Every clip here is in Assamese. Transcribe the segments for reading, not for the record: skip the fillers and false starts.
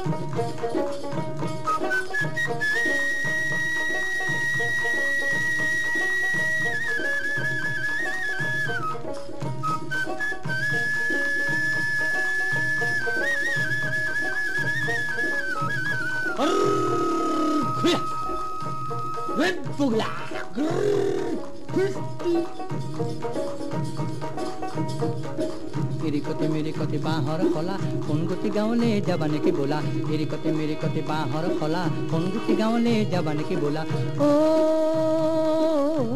Red Bugla. मेरी कते बाहर खला कोन गति गाँवले जाबाने की बोला मेरी कते बाहर खला कोन गति गाँवले जाबाने की बोला ओ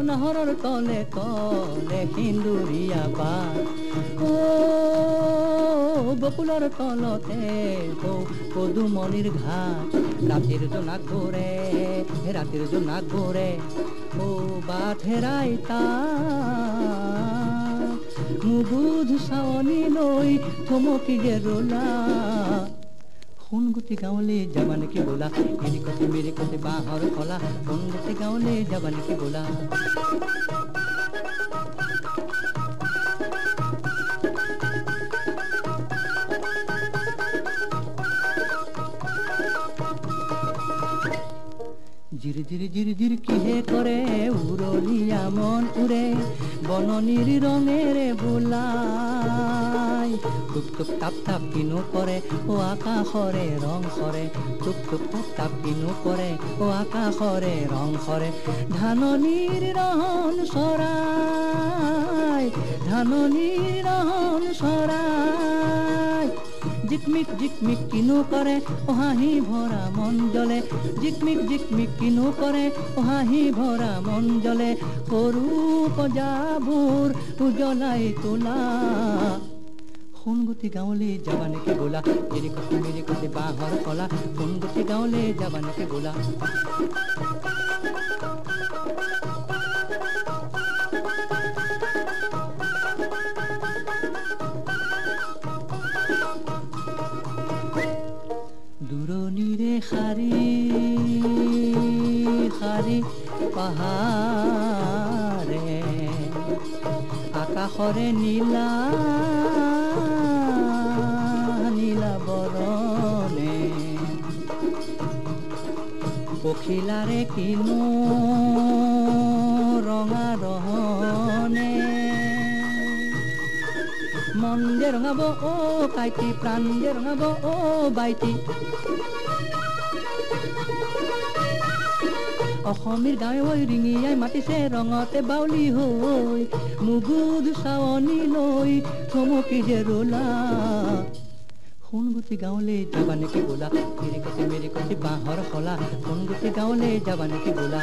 नहरर तले तले हिंदुरिया बा ओ बकुलर तलते हो पदुमणिर घाट रातिर जोनाक गोरे ओ बात हेराइता मुबुध सावनी लई थमकी जे रोला कोन गति गाँवले जाबाने की बोला मेरी कते बाहर खला कोन गति गाँवले जाबाने की बोला জির কিহে করে উরলিয়া মন উড়ে বননির রঙেরে বোলাই টুক টুক টাপ টাপ কিনো করে ও আকাশরে রং সরে টুক টুক টাপ টাপ কিনো করে ও আকাশরে রং সরে ধাননির রহন সরাই জিকমিক কিনো কৰে ও হাঁহি ভৰা মন জ্বলে জিকমিক কিনো কৰে ও হাঁহি ভৰা মন জ্বলে সৰু পজাবোৰ উজ্বলাই তোলা কোন গতি গাঁৱলে যাবানে কি বোলা মেৰি কতে বাহৰ কলা কোন গতি গাঁৱলে যাবানে কি বোলা দুৰণিৰে শাৰী পাহাৰে আকাশৰে নীলা বৰণে পখিলাৰে কিনো ৰঙা ৰহনে মন যে ৰঙাব ও কাইটি প্ৰাণ যে ৰঙাব ও বাইটি অসমীৰ গাঁৱে হৈ ৰিঙিয়াই মাতিছে ৰঙতে বাউলি হৈ মুগুদ চাৱনি লৈ থমকি যে ৰোলা কোন গতি গাঁৱলে যাবানে কি বোলা মেৰি কতে বাঁহৰ খলা কোন গতি গাঁৱলে যাবানে কি বোলা